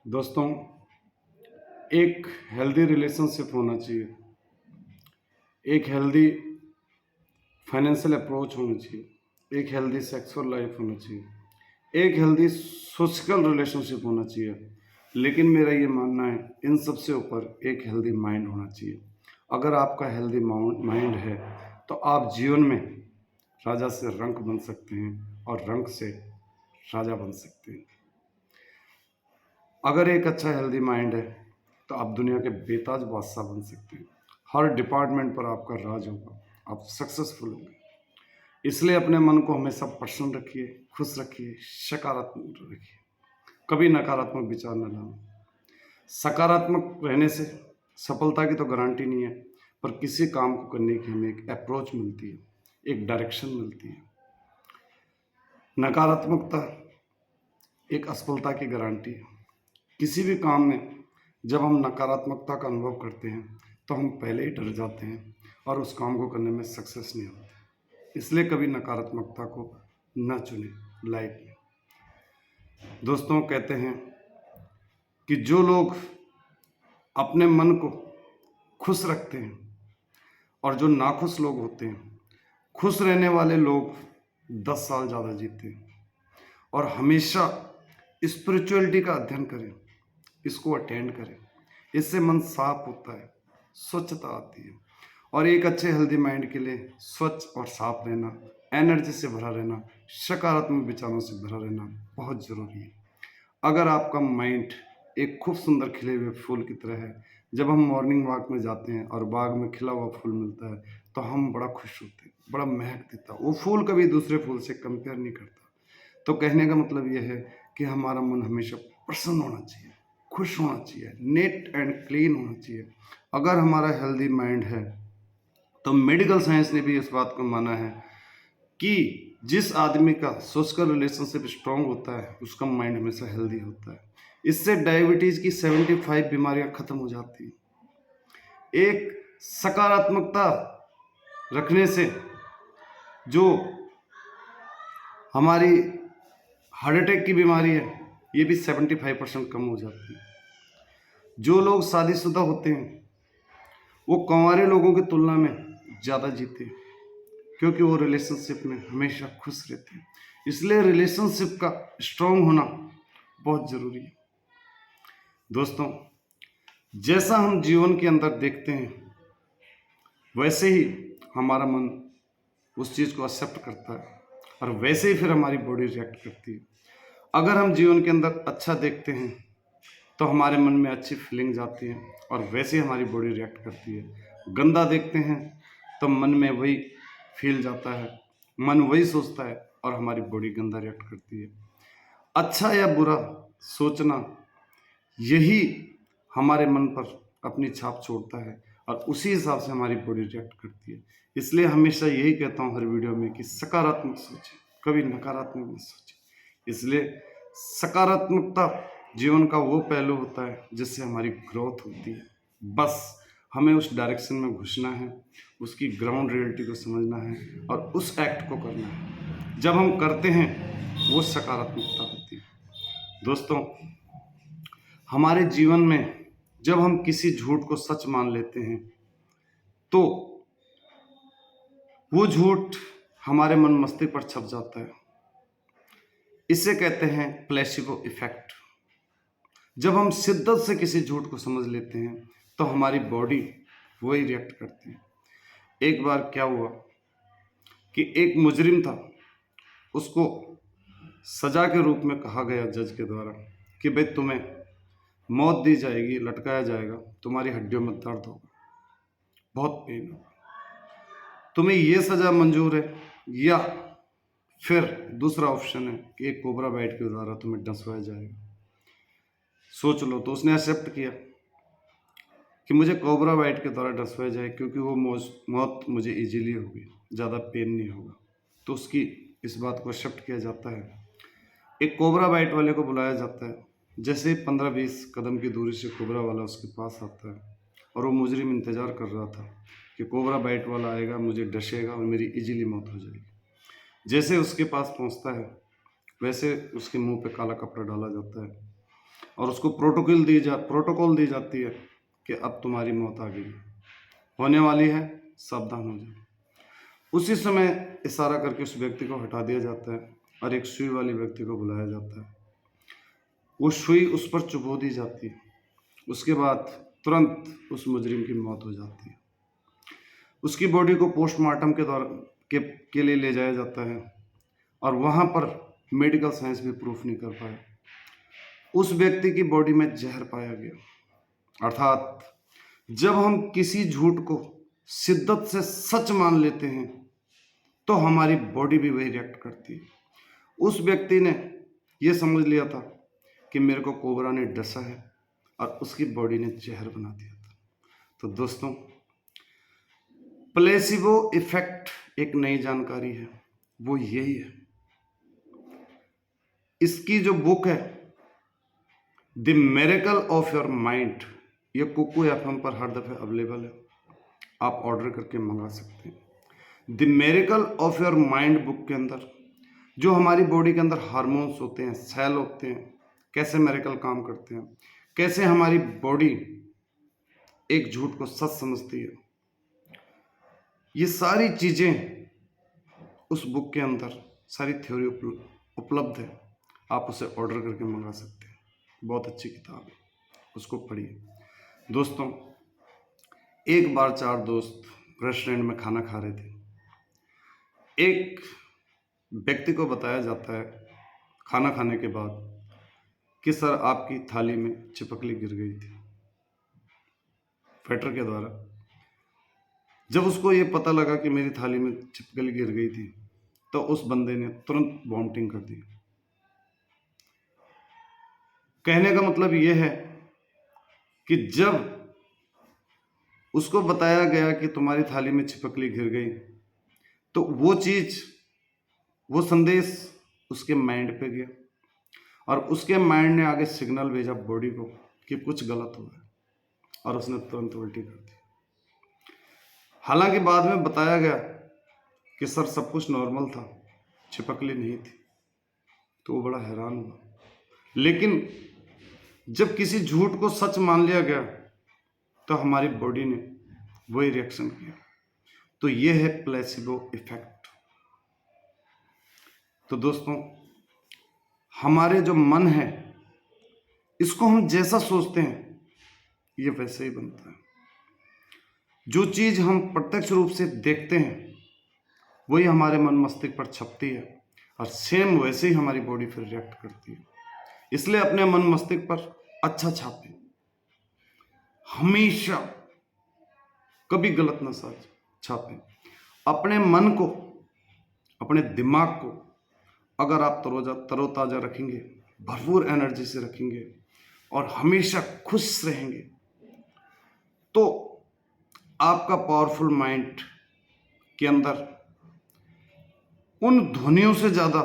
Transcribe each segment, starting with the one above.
दोस्तों, एक healthy relationship होना चाहिए, एक हेल्दी फाइनेंशियल अप्रोच होनी चाहिए, एक हेल्दी सेक्सुअल लाइफ होना चाहिए, एक हेल्दी सोशल रिलेशनशिप होना चाहिए। लेकिन मेरा ये मानना है इन सब से ऊपर एक हेल्दी माइंड होना चाहिए। अगर आपका हेल्दी माइंड है तो आप जीवन में राजा से रंक बन सकते हैं और रंक से राजा बन सकते हैं। अगर एक अच्छा हेल्दी माइंड है तो आप दुनिया के बेताज बादशाह बन सकते हैं। हर डिपार्टमेंट पर आपका राज होगा, आप सक्सेसफुल होंगे। इसलिए अपने मन को हमेशा प्रसन्न रखिए, खुश रखिए, सकारात्मक रखिए। कभी नकारात्मक विचार न लाएं। सकारात्मक रहने से सफलता की तो गारंटी नहीं है, पर किसी काम को करने की हमें एक अप्रोच मिलती है, एक डायरेक्शन मिलती है। नकारात्मकता एक असफलता की गारंटी है। किसी भी काम में जब हम नकारात्मकता का अनुभव करते हैं तो हम पहले ही डर जाते हैं और उस काम को करने में सक्सेस नहीं होते। इसलिए कभी नकारात्मकता को न चुने लाइफ में। दोस्तों, कहते हैं कि जो लोग अपने मन को खुश रखते हैं और जो नाखुश लोग होते हैं, खुश रहने वाले लोग 10 साल ज़्यादा जीते हैं। और हमेशा स्पिरिचुअलिटी का अध्ययन करें, इसको अटेंड करें। इससे मन साफ होता है, स्वच्छता आती है। और एक अच्छे हेल्दी माइंड के लिए स्वच्छ और साफ रहना, एनर्जी से भरा रहना, सकारात्मक विचारों से भरा रहना बहुत ज़रूरी है। अगर आपका माइंड एक खूब सुंदर खिले हुए फूल की तरह है, जब हम मॉर्निंग वॉक में जाते हैं और बाग में खिला हुआ फूल मिलता है तो हम बड़ा खुश होते हैं, बड़ा महक देता है। वो फूल कभी दूसरे फूल से कंपेयर नहीं करता। तो कहने का मतलब यह है कि हमारा मन हमेशा प्रसन्न होना चाहिए, खुश होना चाहिए, नीट एंड क्लीन होना चाहिए। अगर हमारा हेल्दी माइंड है तो मेडिकल साइंस ने भी इस बात को माना है कि जिस आदमी का सोशल रिलेशनशिप स्ट्रांग होता है उसका माइंड हमेशा हेल्दी होता है। इससे डायबिटीज़ की 75 बीमारियां खत्म हो जाती हैं। एक सकारात्मकता रखने से जो हमारी हार्ट अटैक की बीमारी है ये भी 75% कम हो जाती है। जो लोग शादीशुदा होते हैं वो कंवारे लोगों की तुलना में ज़्यादा जीते हैं, क्योंकि वो रिलेशनशिप में हमेशा खुश रहते हैं। इसलिए रिलेशनशिप का स्ट्रांग होना बहुत ज़रूरी है। दोस्तों, जैसा हम जीवन के अंदर देखते हैं वैसे ही हमारा मन उस चीज़ को एक्सेप्ट करता है और वैसे ही फिर हमारी बॉडी रिएक्ट करती है। अगर हम जीवन के अंदर अच्छा देखते हैं तो हमारे मन में अच्छी फीलिंग्स आती हैं और वैसे ही हमारी बॉडी रिएक्ट करती है। गंदा देखते हैं तो मन में वही फील जाता है, मन वही सोचता है और हमारी बॉडी गंदा रिएक्ट करती है। अच्छा या बुरा सोचना यही हमारे मन पर अपनी छाप छोड़ता है और उसी हिसाब से हमारी बॉडी रिएक्ट करती है। इसलिए हमेशा यही कहता हूँ हर वीडियो में कि सकारात्मक सोचें, कभी नकारात्मक मत सोचें। इसलिए सकारात्मकता जीवन का वो पहलू होता है जिससे हमारी ग्रोथ होती है। बस हमें उस डायरेक्शन में घुसना है, उसकी ग्राउंड रियलिटी को समझना है और उस एक्ट को करना है। जब हम करते हैं वो सकारात्मकता होती है। दोस्तों, हमारे जीवन में जब हम किसी झूठ को सच मान लेते हैं तो वो झूठ हमारे मन मस्तिष्क पर छप जाता है। इसे कहते हैं प्लेसिबो इफेक्ट। जब हम शिद्दत से किसी झूठ को समझ लेते हैं तो हमारी बॉडी वही रिएक्ट करती है। एक बार क्या हुआ कि एक मुजरिम था, उसको सजा के रूप में कहा गया जज के द्वारा कि भाई तुम्हें मौत दी जाएगी, लटकाया जाएगा, तुम्हारी हड्डियों में दर्द होगा, बहुत पेन होगा, तुम्हें ये सजा मंजूर है या फिर दूसरा ऑप्शन है कि एक कोबरा बाइट के द्वारा तुम्हें डसवाया जाएगा, सोच लो। तो उसने एक्सेप्ट किया कि मुझे कोबरा बाइट के द्वारा डसवाया जाए क्योंकि वो मौत मुझे इजीली होगी, ज़्यादा पेन नहीं होगा। तो उसकी इस बात को एक्सेप्ट किया जाता है। एक कोबरा बाइट वाले को बुलाया जाता है। जैसे 15-20 कदम की दूरी से कोबरा वाला उसके पास आता है और वो मुजरिम इंतज़ार कर रहा था कि कोबरा बाइट वाला आएगा, मुझे डसेगा और मेरी इजीली मौत हो जाएगी। जैसे उसके पास पहुंचता है वैसे उसके मुंह पे काला कपड़ा डाला जाता है और उसको प्रोटोकॉल दी जाती है कि अब तुम्हारी मौत आ गई, होने वाली है, सावधान हो जाओ। उसी समय इशारा करके उस व्यक्ति को हटा दिया जाता है और एक सुई वाले व्यक्ति को बुलाया जाता है। वो सुई उस पर चुभो दी जाती है। उसके बाद तुरंत उस मुजरिम की मौत हो जाती है। उसकी बॉडी को पोस्टमार्टम के लिए ले जाया जाता है और वहाँ पर मेडिकल साइंस भी प्रूफ नहीं कर पाया। उस व्यक्ति की बॉडी में जहर पाया गया। अर्थात जब हम किसी झूठ को शिद्दत से सच मान लेते हैं तो हमारी बॉडी भी वही रिएक्ट करती है। उस व्यक्ति ने यह समझ लिया था कि मेरे को कोबरा ने डसा है और उसकी बॉडी ने जहर बना दिया था। तो दोस्तों, प्लेसिबो इफेक्ट एक नई जानकारी है, वो यही है। इसकी जो बुक है the miracle of your mind, ये कुकू एफएम पर हर दफे अवेलेबल है, आप ऑर्डर करके मंगा सकते हैं। The miracle of your mind book के अंदर जो हमारी बॉडी के अंदर हार्मोन्स होते हैं, सेल होते हैं, कैसे मिरेकल काम करते हैं, कैसे हमारी बॉडी एक झूठ को सच समझती है, ये सारी चीज़ें उस बुक के अंदर सारी थ्योरी उपलब्ध है। आप उसे ऑर्डर करके मंगा सकते हैं। बहुत अच्छी किताब है, उसको पढ़िए। दोस्तों, एक बार 4 दोस्त रेस्टोरेंट में खाना खा रहे थे। एक व्यक्ति को बताया जाता है खाना खाने के बाद कि सर आपकी थाली में चिपकली गिर गई थी वेटर के द्वारा। जब उसको ये पता लगा कि मेरी थाली में चिपकली गिर गई थी तो उस बंदे ने तुरंत वॉमिटिंग कर दी। कहने का मतलब ये है कि जब उसको बताया गया कि तुम्हारी थाली में चिपकली गिर गई तो वो चीज, वो संदेश उसके माइंड पे गया और उसके माइंड ने आगे सिग्नल भेजा बॉडी को कि कुछ गलत हुआ है और उसने तुरंत उल्टी कर दी। हालांकि बाद में बताया गया कि सर सब कुछ नॉर्मल था, चिपकली नहीं थी। तो वो बड़ा हैरान हुआ। लेकिन जब किसी झूठ को सच मान लिया गया तो हमारी बॉडी ने वही रिएक्शन किया। तो ये है प्लेसिबो इफेक्ट। तो दोस्तों, हमारे जो मन है, इसको हम जैसा सोचते हैं ये वैसे ही बनता है। जो चीज हम प्रत्यक्ष रूप से देखते हैं वही हमारे मन मस्तिष्क पर छपती है और सेम वैसे ही हमारी बॉडी फिर रिएक्ट करती है। इसलिए अपने मन मस्तिष्क पर अच्छा छापें, हमेशा कभी गलत ना छापें। अपने मन को, अपने दिमाग को अगर आप तरोताजा रखेंगे, भरपूर एनर्जी से रखेंगे और हमेशा खुश रहेंगे तो आपका पावरफुल माइंड के अंदर उन ध्वनियों से ज्यादा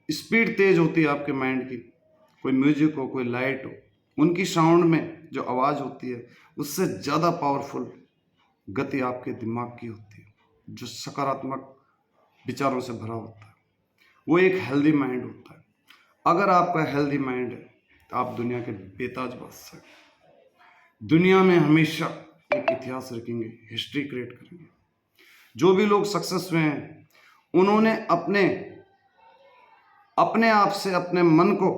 स्पीड तेज होती है आपके माइंड की। कोई म्यूजिक हो, कोई लाइट हो, उनकी साउंड में जो आवाज होती है उससे ज्यादा पावरफुल गति आपके दिमाग की होती है, जो सकारात्मक विचारों से भरा होता है। वो एक हेल्दी माइंड होता है। अगर आपका हेल्दी माइंड है तो आप दुनिया के बेताज बादशाह, दुनिया में हमेशा एक इतिहास रखेंगे, हिस्ट्री क्रिएट करेंगे। जो भी लोग सक्सेस हुए हैं उन्होंने अपने आप से अपने मन को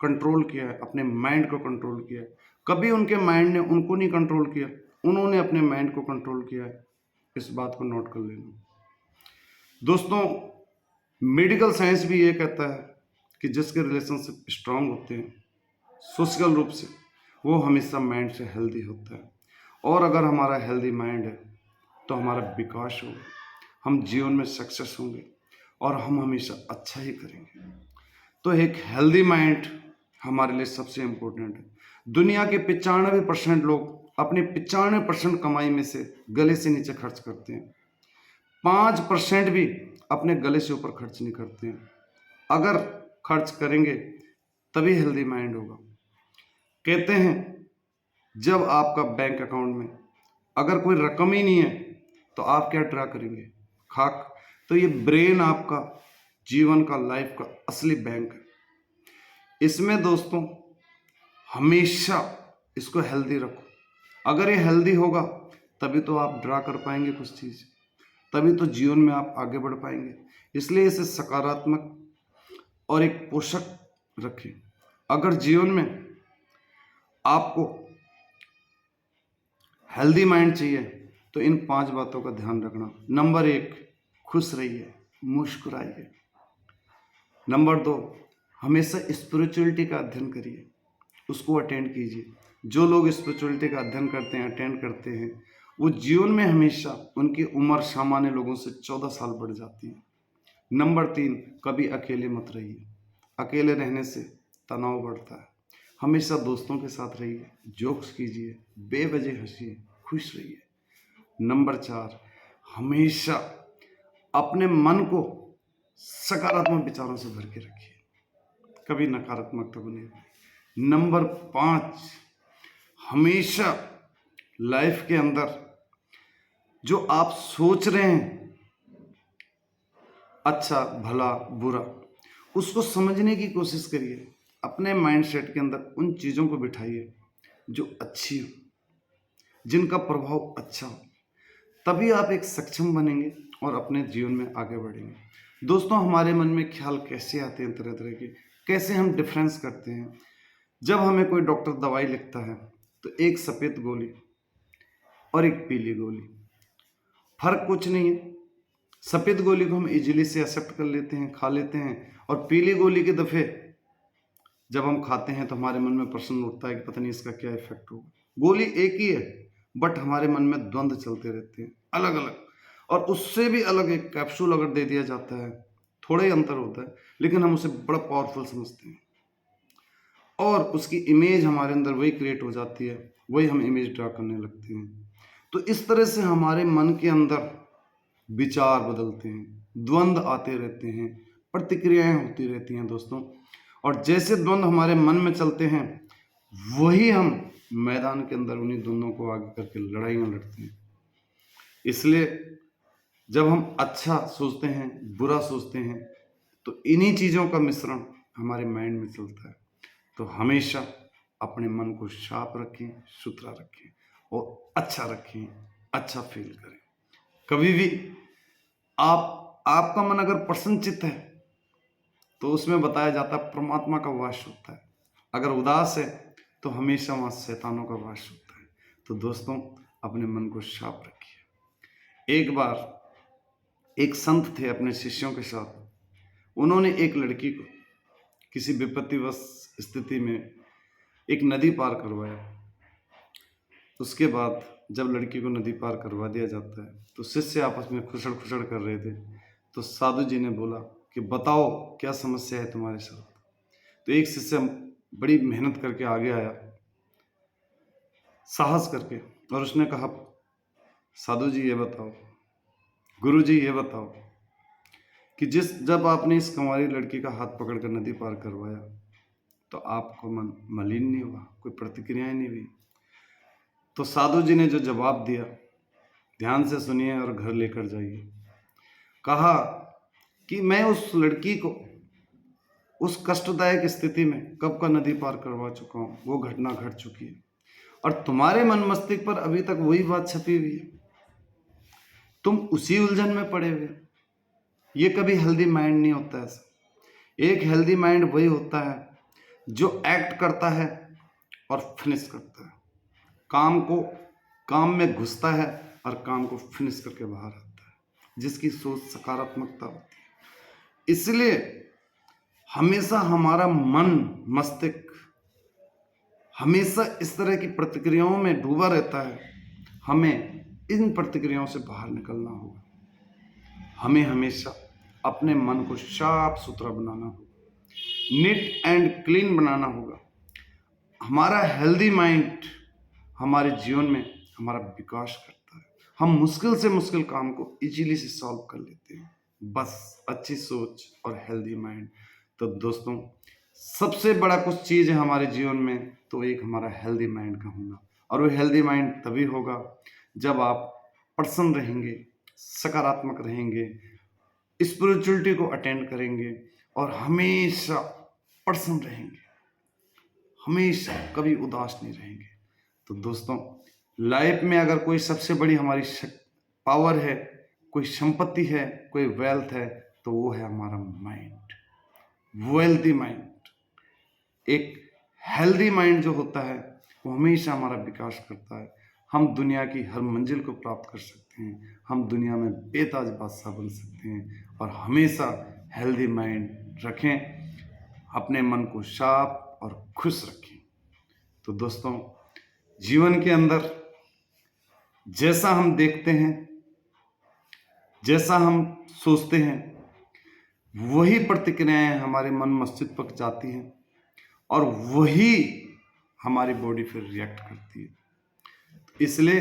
कंट्रोल किया है, अपने माइंड को कंट्रोल किया है। कभी उनके माइंड ने उनको नहीं कंट्रोल किया, उन्होंने अपने माइंड को कंट्रोल किया है। इस बात को नोट कर लेना। दोस्तों, मेडिकल साइंस भी ये कहता है कि जिसके रिलेशनशिप स्ट्रांग होते हैं सोशल रूप से, वो हमेशा माइंड से हेल्दी होता है। और अगर हमारा हेल्दी माइंड है तो हमारा विकास होगा, हम जीवन में सक्सेस होंगे और हम हमेशा अच्छा ही करेंगे। तो एक हेल्दी माइंड हमारे लिए सबसे इम्पोर्टेंट है। दुनिया के 95% लोग अपने 95% कमाई में से गले से नीचे खर्च करते हैं, 5% भी अपने गले से ऊपर खर्च नहीं करते हैं। अगर खर्च करेंगे तभी हेल्दी माइंड होगा। कहते हैं जब आपका बैंक अकाउंट में अगर कोई रकम ही नहीं है तो आप क्या ड्रा करेंगे? खाक। तो ये ब्रेन आपका जीवन का, लाइफ का असली बैंक है। इसमें दोस्तों हमेशा इसको हेल्दी रखो। अगर ये हेल्दी होगा तभी तो आप ड्रा कर पाएंगे कुछ चीज़, तभी तो जीवन में आप आगे बढ़ पाएंगे। इसलिए इसे सकारात्मक और एक पोषक रखें। अगर जीवन में आपको हेल्दी माइंड चाहिए तो इन 5 बातों का ध्यान रखना। नंबर 1, खुश रहिए, मुस्कुराइए। नंबर 2, हमेशा स्पिरिचुअलिटी का अध्ययन करिए, उसको अटेंड कीजिए। जो लोग स्पिरिचुअलिटी का अध्ययन करते हैं, अटेंड करते हैं, वो जीवन में हमेशा उनकी उम्र सामान्य लोगों से 14 साल बढ़ जाती है। नंबर 3, कभी अकेले मत रहिए। अकेले रहने से तनाव बढ़ता है। हमेशा दोस्तों के साथ रहिए, जोक्स कीजिए, बेवजह हंसिए, खुश रहिए। नंबर 4, हमेशा अपने मन को सकारात्मक विचारों से भर के रखिए, कभी नकारात्मकता को नहीं। नंबर 5, हमेशा लाइफ के अंदर जो आप सोच रहे हैं अच्छा भला बुरा, उसको समझने की कोशिश करिए। अपने माइंडसेट के अंदर उन चीज़ों को बिठाइए जो अच्छी हो, जिनका प्रभाव अच्छा हो, तभी आप एक सक्षम बनेंगे और अपने जीवन में आगे बढ़ेंगे। दोस्तों, हमारे मन में ख्याल कैसे आते हैं तरह तरह के, कैसे हम डिफरेंस करते हैं। जब हमें कोई डॉक्टर दवाई लिखता है तो एक सफ़ेद गोली और एक पीली गोली, फर्क कुछ नहीं है। सफ़ेद गोली को हम इजीली से एक्सेप्ट कर लेते हैं, खा लेते हैं, और पीली गोली के दफ़े जब हम खाते हैं तो हमारे मन में प्रश्न उठता है कि पता नहीं इसका क्या इफेक्ट होगा। गोली एक ही है, बट हमारे मन में द्वंद्व चलते रहते हैं अलग अलग। और उससे भी अलग एक कैप्सूल अगर दे दिया जाता है, थोड़ा ही अंतर होता है, लेकिन हम उसे बड़ा पावरफुल समझते हैं और उसकी इमेज हमारे अंदर वही क्रिएट हो जाती है, वही हम इमेज ड्रा करने लगते हैं। तो इस तरह से हमारे मन के अंदर विचार बदलते हैं, द्वंद्व आते रहते हैं, प्रतिक्रियाएं होती रहती हैं दोस्तों। और जैसे द्वंद्व हमारे मन में चलते हैं, वही हम मैदान के अंदर उन्हीं द्वंद्वों को आगे करके लड़ाइयाँ लड़ते हैं। इसलिए जब हम अच्छा सोचते हैं, बुरा सोचते हैं, तो इन्हीं चीज़ों का मिश्रण हमारे माइंड में चलता है। तो हमेशा अपने मन को शार्प रखें, सुथरा रखें और अच्छा रखें, अच्छा फील करें। कभी भी आपका मन अगर प्रसन्नचित्त है तो उसमें बताया जाता है परमात्मा का वास होता है। अगर उदास है तो हमेशा वहाँ शैतानों का वास होता है। तो दोस्तों, अपने मन को शार्प रखिए। एक बार एक संत थे अपने शिष्यों के साथ। उन्होंने एक लड़की को किसी विपत्तिवश स्थिति में एक नदी पार करवाया। उसके बाद जब लड़की को नदी पार करवा दिया जाता है तो शिष्य आपस में खुसड़ खुसड़ कर रहे थे। तो साधु जी ने बोला कि बताओ क्या समस्या है तुम्हारे साथ। तो एक शिष्य बड़ी मेहनत करके आगे आया, साहस करके, और उसने कहा, साधु जी ये बताओ, गुरु जी ये बताओ कि जब आपने इस कुंवारी लड़की का हाथ पकड़कर नदी पार करवाया तो आपको मन मलिन नहीं हुआ, कोई प्रतिक्रियाएं नहीं हुई। तो साधु जी ने जो जवाब दिया, ध्यान से सुनिए और घर लेकर जाइए। कहा कि मैं उस लड़की को उस कष्टदायक स्थिति में कब का नदी पार करवा चुका हूँ, वो घटना घट चुकी है, और तुम्हारे मन मस्तिष्क पर अभी तक वही बात छपी हुई है, तुम उसी उलझन में पड़े हुए। ये कभी हेल्दी माइंड नहीं होता है। एक हेल्दी माइंड वही होता है जो एक्ट करता है और फिनिश करता है, काम में घुसता है और काम को फिनिश करके बाहर आता है, जिसकी सोच सकारात्मकता होती है। इसलिए हमेशा हमारा मन मस्तिष्क हमेशा इस तरह की प्रतिक्रियाओं में डूबा रहता है। हमें इन प्रतिक्रियाओं से बाहर निकलना होगा। हमें हमेशा अपने मन को साफ सुथरा बनाना होगा, नीट एंड क्लीन बनाना होगा। हमारा हेल्दी माइंड हमारे जीवन में हमारा विकास करता है। हम मुश्किल से मुश्किल काम को इजीली से सॉल्व कर लेते हैं, बस अच्छी सोच और हेल्दी माइंड। तो दोस्तों, सबसे बड़ा कुछ चीज़ है हमारे जीवन में, तो एक हमारा हेल्दी माइंड का होना। और वो हेल्दी माइंड तभी होगा जब आप प्रसन्न रहेंगे, सकारात्मक रहेंगे, स्पिरिचुअलिटी को अटेंड करेंगे और हमेशा प्रसन्न रहेंगे। हमेशा कभी उदास नहीं रहेंगे। तो दोस्तों, लाइफ में अगर कोई सबसे बड़ी हमारी पावर है, कोई संपत्ति है, कोई वेल्थ है, तो वो है हमारा माइंड, वेल्थी माइंड। एक हेल्दी माइंड जो होता है वो हमेशा हमारा विकास करता है। हम दुनिया की हर मंजिल को प्राप्त कर सकते हैं, हम दुनिया में बेताज बादशाह बन सकते हैं। और हमेशा हेल्दी माइंड रखें, अपने मन को साफ और खुश रखें। तो दोस्तों, जीवन के अंदर जैसा हम देखते हैं, जैसा हम सोचते हैं, वही प्रतिक्रियाएं हमारे मन मस्तिष्क पर जाती हैं और वही हमारी बॉडी फिर रिएक्ट करती है। इसलिए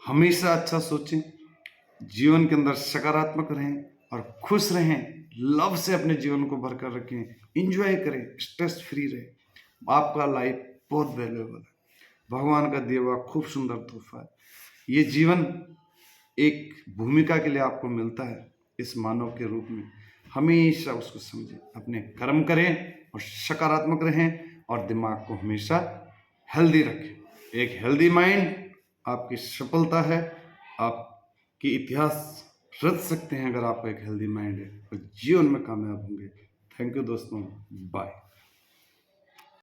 हमेशा अच्छा सोचें, जीवन के अंदर सकारात्मक रहें और खुश रहें, लव से अपने जीवन को भरकर रखें, एंजॉय करें, स्ट्रेस फ्री रहें। आपका लाइफ बहुत वैल्यूएबल है, भगवान का दिया हुआ खूब सुंदर तोहफा है। ये जीवन एक भूमिका के लिए आपको मिलता है इस मानव के रूप में। हमेशा उसको समझें, अपने कर्म करें और सकारात्मक रहें और दिमाग को हमेशा हेल्दी रखें। एक हेल्दी माइंड आपकी सफलता है, आपकी इतिहास रच सकते हैं अगर आपका एक हेल्दी माइंड है, और जीवन में कामयाब होंगे। थैंक यू दोस्तों, बाय।